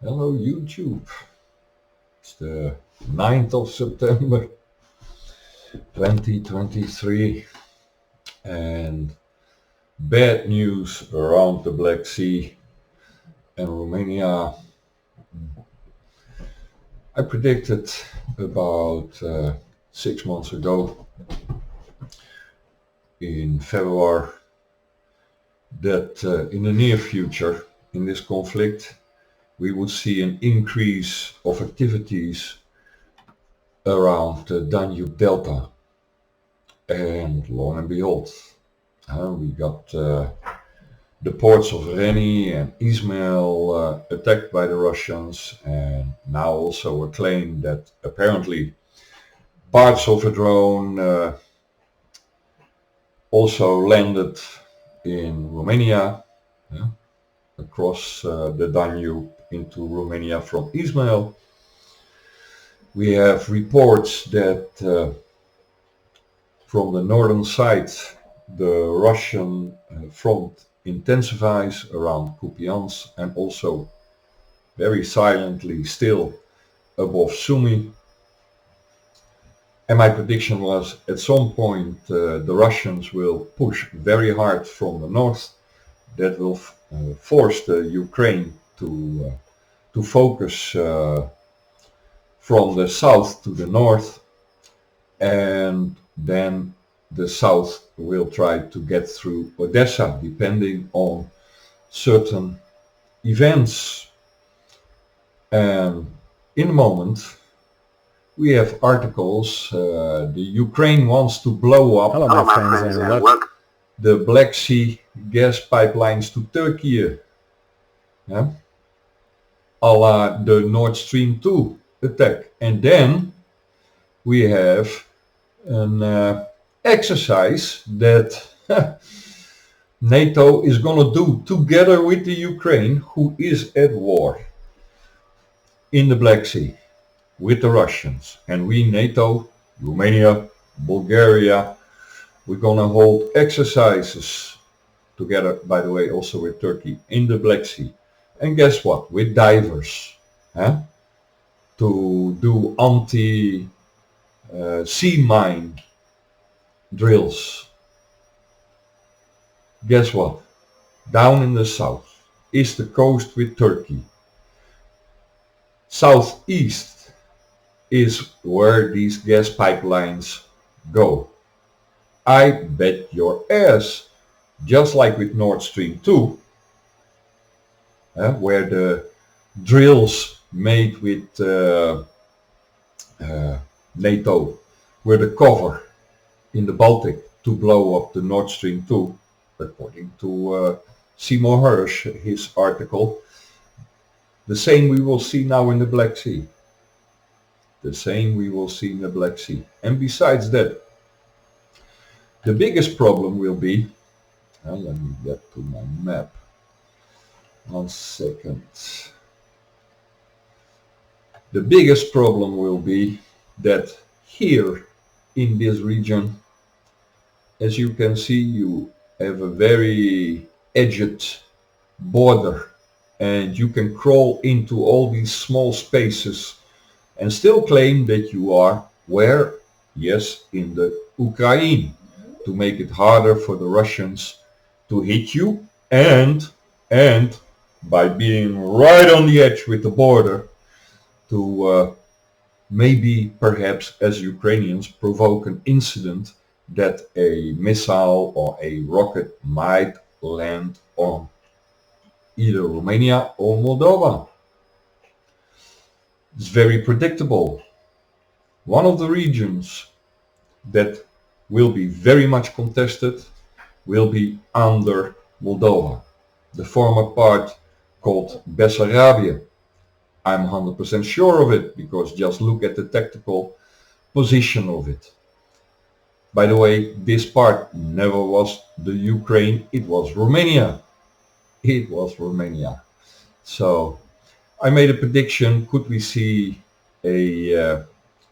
Hello YouTube. It's the 9th of September 2023 and bad news around the Black Sea and Romania. I predicted about 6 months ago in February that in the near future in this conflict we would see an increase of activities around the Danube Delta. And lo and behold, we got the ports of Reni and Izmail attacked by the Russians, and now also a claim that apparently parts of a drone also landed in Romania, across the Danube into Romania from Izmail. We have reports that from the northern side the Russian front intensifies around Kupiansk and also very silently still above Sumy. And my prediction was at some point the Russians will push very hard from the north. That will force the Ukraine to focus from the south to the north, and then the south will try to get through Odessa depending on certain events. And in a moment we have articles, the Ukraine wants to blow up Hello, my friends, and welcome. the Black Sea gas pipelines to Turkey, a la the Nord Stream 2 attack. And then we have an exercise that NATO is going to do together with the Ukraine, who is at war in the Black Sea with the Russians. And we, NATO, Romania, Bulgaria, we're going to hold exercises together, by the way, also with Turkey in the Black Sea. And guess what? With divers, to do anti-sea mine drills. Guess what? Down in the south is the coast with Turkey. Southeast is where these gas pipelines go. I bet your ass, just like with Nord Stream 2, where the drills made with NATO were the cover in the Baltic to blow up the Nord Stream 2, according to Seymour Hersh, his article. The same we will see now in the Black Sea. The same we will see in the Black Sea. And besides that, the biggest problem will be, let me get to my map. 1 second. The biggest problem will be that here in this region, as you can see, you have a very edged border, and you can crawl into all these small spaces and still claim that you are where? Yes, in the Ukraine, to make it harder for the Russians to hit you, and by being right on the edge with the border to maybe perhaps as Ukrainians provoke an incident that a missile or a rocket might land on either Romania or Moldova. It's very predictable. One of the regions that will be very much contested will be under Moldova, the former part called Bessarabia. I'm 100% sure of it, because just look at the tactical position of it. By the way, this part never was the Ukraine, it was Romania. It was Romania. So I made a prediction, could we see a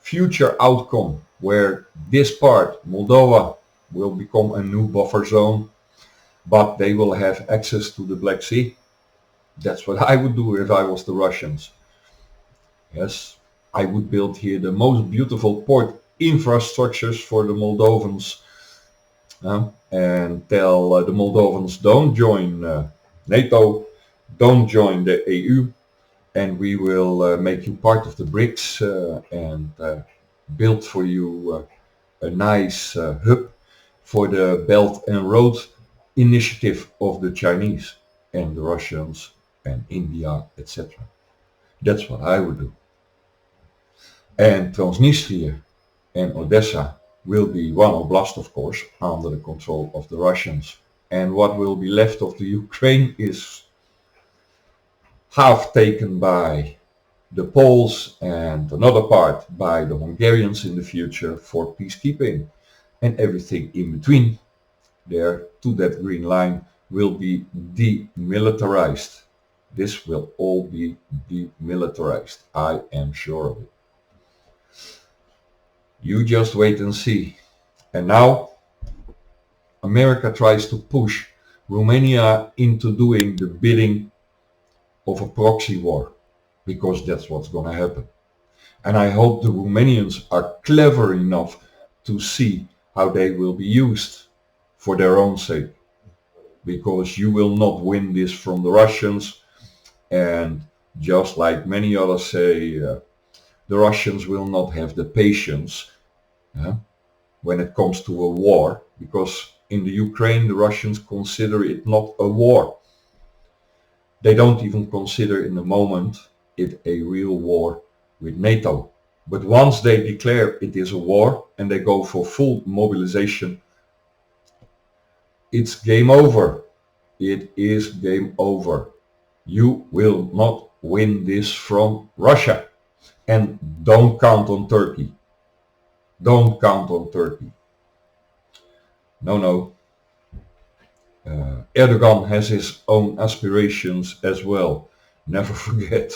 future outcome where this part, Moldova, will become a new buffer zone, but they will have access to the Black Sea? That's what I would do if I was the Russians. Yes, I would build here the most beautiful port infrastructures for the Moldovans, and tell the Moldovans, don't join NATO, don't join the EU, and we will make you part of the BRICS, and build for you a nice hub for the Belt and Road initiative of the Chinese and the Russians and India, etc. That's what I would do. And Transnistria and Odessa will be one oblast, of course, under the control of the Russians. And what will be left of the Ukraine is half taken by the Poles and another part by the Hungarians in the future for peacekeeping. And everything in between there to that green line will be demilitarized. This will all be demilitarized. I am sure of it. You just wait and see. And now America tries to push Romania into doing the bidding of a proxy war, because that's what's going to happen. And I hope the Romanians are clever enough to see how they will be used for their own sake, because you will not win this from the Russians. And just like many others say, the Russians will not have the patience when it comes to a war, because in the Ukraine the Russians consider it not a war. They don't even consider in the moment it a real war with NATO. But once they declare it is a war and they go for full mobilization, it's game over. It is game over. You will not win this from Russia. And don't count on Turkey. Don't count on Turkey. No. Erdogan has his own aspirations as well. Never forget.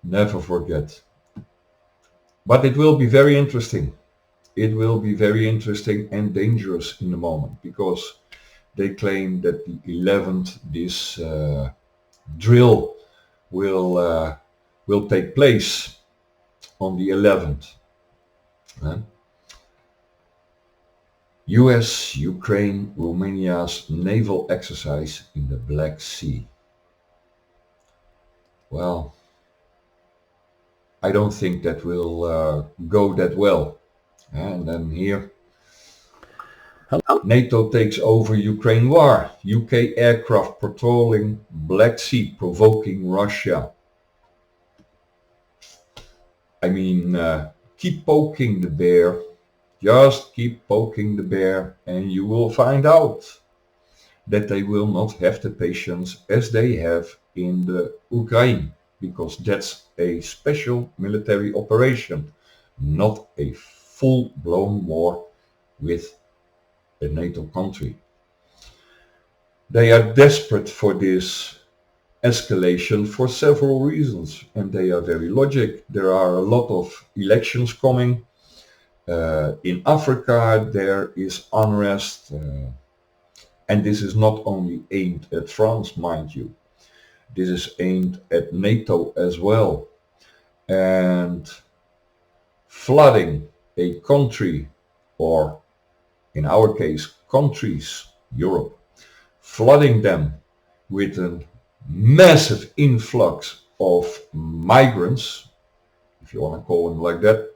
Never forget. But it will be very interesting. It will be very interesting and dangerous in the moment, because they claim that the 11th, this drill will take place on the 11th. US, Ukraine, Romania's naval exercise in the Black Sea. Well, I don't think that will go that well. And then here, NATO takes over Ukraine war. UK aircraft patrolling Black Sea, provoking Russia. I mean, keep poking the bear. Just keep poking the bear and you will find out that they will not have the patience as they have in the Ukraine, because that's a special military operation, not a full-blown war with a NATO country. They are desperate for this escalation for several reasons, and they are very logic. There are a lot of elections coming. In Africa there is unrest, and this is not only aimed at France, mind you. This is aimed at NATO as well. And flooding a country, or in our case countries, Europe, flooding them with a massive influx of migrants, if you want to call them like that,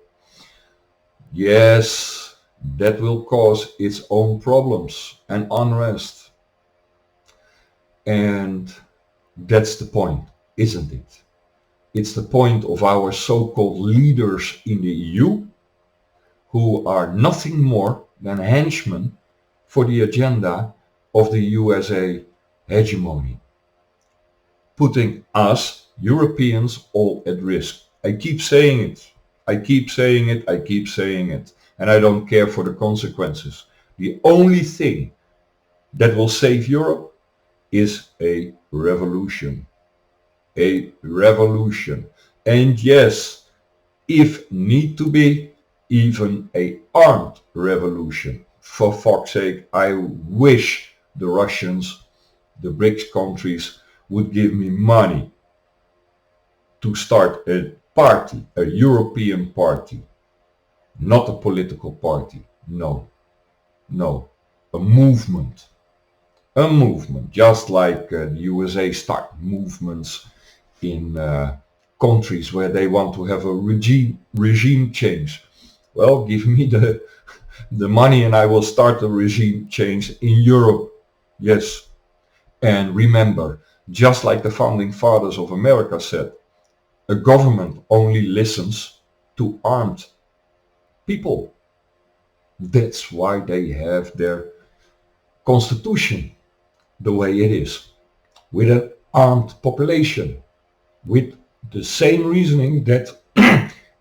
yes, that will cause its own problems and unrest. And that's the point, isn't it? It's the point of our so-called leaders in the EU, who are nothing more than henchmen for the agenda of the USA hegemony, putting us Europeans all at risk. I keep saying it. I keep saying it, I keep saying it, and I don't care for the consequences. The only thing that will save Europe is a revolution. A revolution. And yes, if need to be, even a armed revolution. For fuck's sake, I wish the Russians, the BRICS countries, would give me money to start a party, a European party, not a political party, no, no, a movement, just like the USA start movements in countries where they want to have a regime change. Well, give me the money and I will start a regime change in Europe. Yes. And remember, just like the founding fathers of America said, a government only listens to armed people. That's why they have their constitution the way it is, with an armed population, with the same reasoning that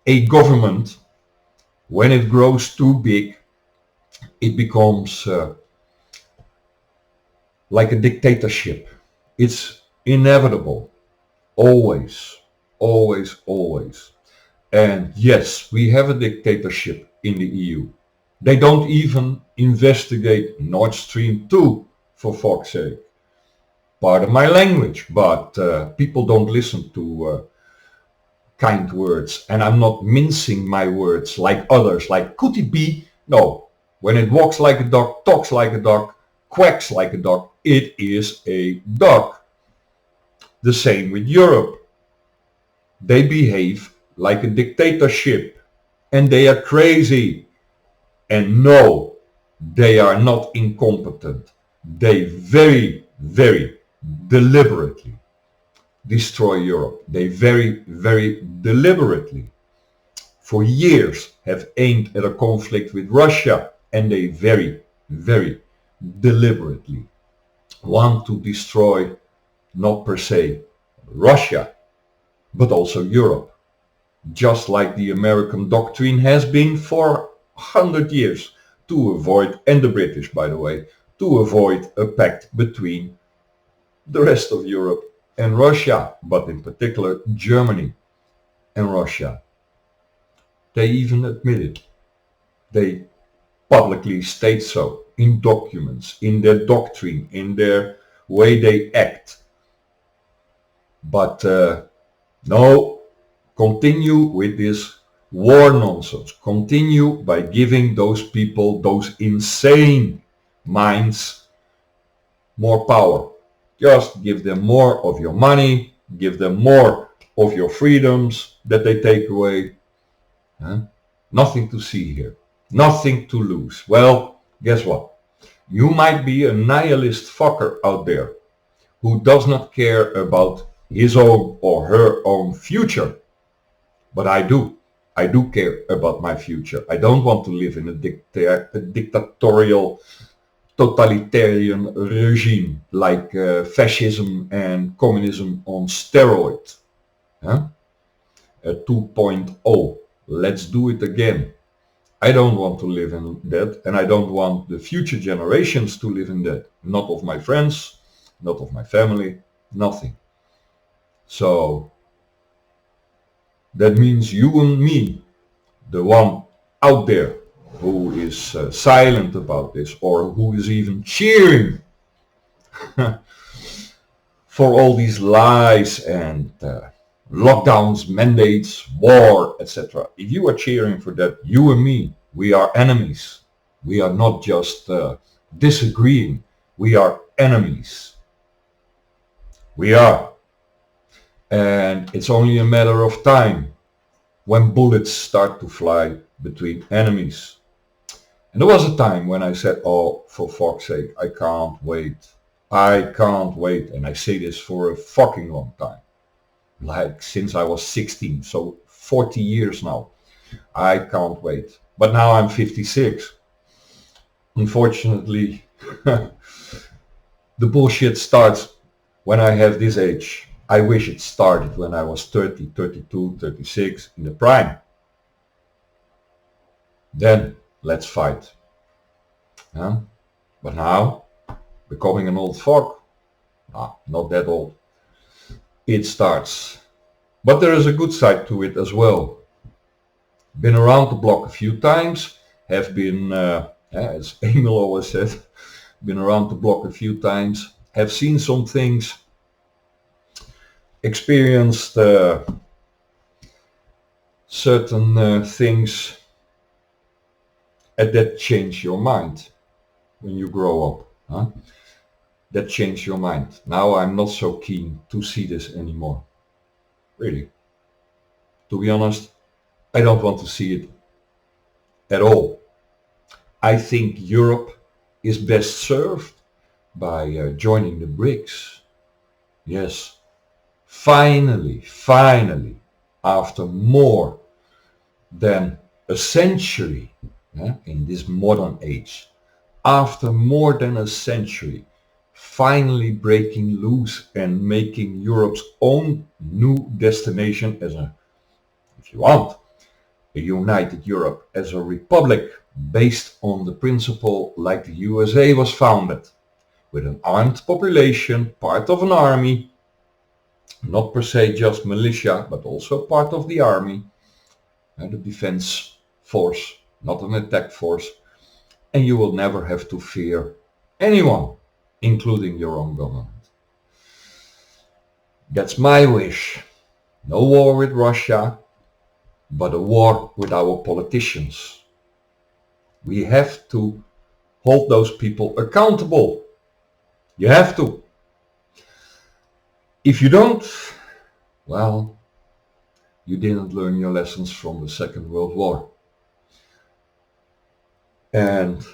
a government, when it grows too big, it becomes like a dictatorship. It's inevitable, always, always, always. And yes, we have a dictatorship in the EU. They don't even investigate Nord Stream 2, for fuck's sake. Pardon my language, but people don't listen to kind words. And I'm not mincing my words like others, like could it be? No. When it walks like a duck, talks like a duck, quacks like a duck, it is a duck. The same with Europe. They behave like a dictatorship and they are crazy. And no, they are not incompetent. They very, very deliberately destroy Europe. They very, very deliberately for years have aimed at a conflict with Russia, and they very, very deliberately want to destroy not per se Russia, but also Europe, just like the American doctrine has been for 100 years to avoid, and the British by the way, to avoid a pact between the rest of Europe and Russia, but in particular Germany and Russia. They even admit it. They publicly state so in documents, in their doctrine, in their way they act. But no, continue with this war nonsense. Continue by giving those people, those insane minds, more power. Just give them more of your money, give them more of your freedoms that they take away. Huh? Nothing to see here, nothing to lose. Well, guess what? You might be a nihilist fucker out there who does not care about his own or her own future. But I do. I do care about my future. I don't want to live in a dictatorial, totalitarian regime like fascism and communism on steroid. Huh? A 2.0. Let's do it again. I don't want to live in that, and I don't want the future generations to live in that. Not of my friends, not of my family, nothing. So that means you and me, the one out there who is silent about this or who is even cheering for all these lies and lockdowns, mandates, war, etc. If you are cheering for that, you and me, we are enemies. We are not just disagreeing. We are enemies. We are. And it's only a matter of time when bullets start to fly between enemies. And there was a time when I said, oh, for fuck's sake, I can't wait. I can't wait. And I say this for a fucking long time. Like since I was 16, so 40 years now. I can't wait. But now I'm 56. Unfortunately, the bullshit starts when I have this age. I wish it started when I was 30, 32, 36, in the prime. Then let's fight. Huh? But now, becoming an old fuck, not that old, it starts. But there is a good side to it as well. Been around the block a few times, have been, as Emil always said, been around the block a few times, have seen some things, experienced certain things that change your mind when you grow up. Huh? That change your mind. Now I'm not so keen to see this anymore. Really. To be honest, I don't want to see it at all. I think Europe is best served by joining the BRICS. Yes, finally, after more than a century, in this modern age, after more than a century, finally breaking loose and making Europe's own new destination as a, if you want, a united Europe, as a republic based on the principle like the USA was founded, with an armed population, part of an army, not per se just militia, but also part of the army, and the defense force, not an attack force, and you will never have to fear anyone, including your own government. That's my wish. No war with Russia, but a war with our politicians. We have to hold those people accountable. You have to. If you don't, well, you didn't learn your lessons from the Second World War. And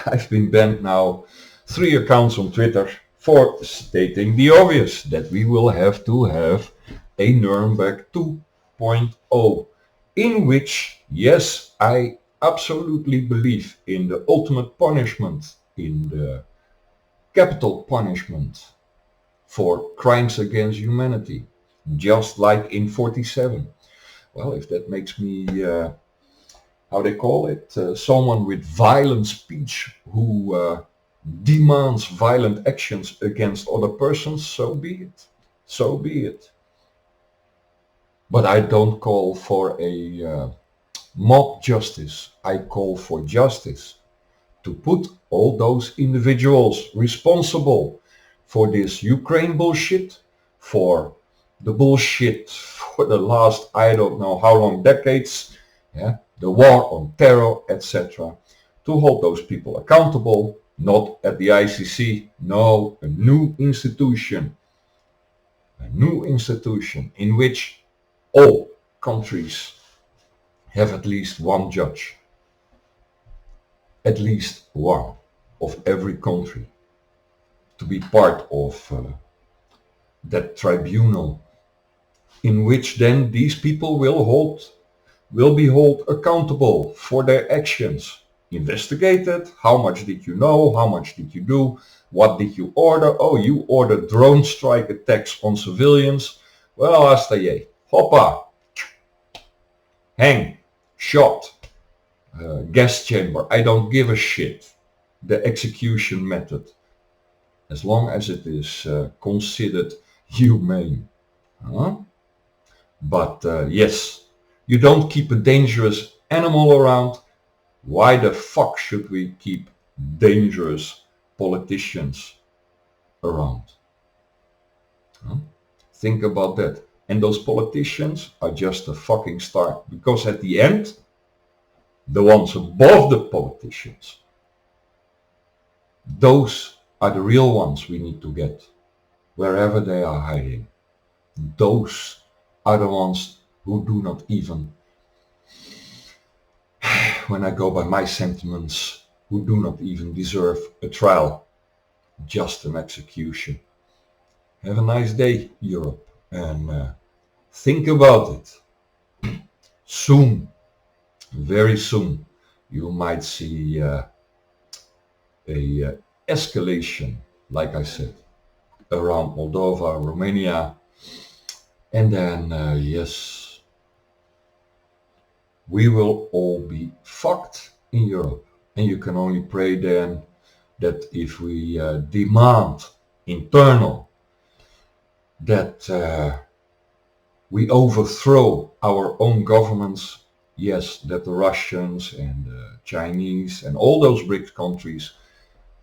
I've been banned now 3 accounts on Twitter for stating the obvious, that we will have to have a Nuremberg 2.0, in which, yes, I absolutely believe in the ultimate punishment, in the capital punishment for crimes against humanity, just like in 47. Well, if that makes me, how they call it, someone with violent speech who demands violent actions against other persons, so be it. So be it. But I don't call for a mob justice. I call for justice to put all those individuals responsible for this Ukraine bullshit, for the bullshit for the last, I don't know how long, decades, the war on terror, etc., to hold those people accountable, not at the ICC, no, a new institution in which all countries have at least one judge, at least one of every country, to be part of that tribunal, in which then these people will be held accountable for their actions, investigated. How much did you know? How much did you do? What did you order? Oh, you ordered drone strike attacks on civilians. Well, hasta ye. Hoppa. Hang. Shot. Gas chamber. I don't give a shit. The execution method. As long as it is considered humane. Huh? But yes, you don't keep a dangerous animal around. Why the fuck should we keep dangerous politicians around? Huh? Think about that. And those politicians are just a fucking start. Because at the end, the ones above the politicians, those are the real ones we need to get, wherever they are hiding. Those are the ones who do not even, when I go by my sentiments, who do not even deserve a trial, just an execution. Have a nice day, Europe, and think about it. Soon, very soon, you might see a escalation, like I said, around Moldova, Romania, and then, yes, we will all be fucked in Europe. And you can only pray then that if we demand internal, that we overthrow our own governments, yes, that the Russians and the Chinese and all those BRICS countries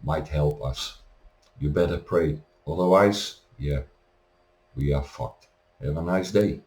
might help us. You better pray. Otherwise, yeah, we are fucked. Have a nice day.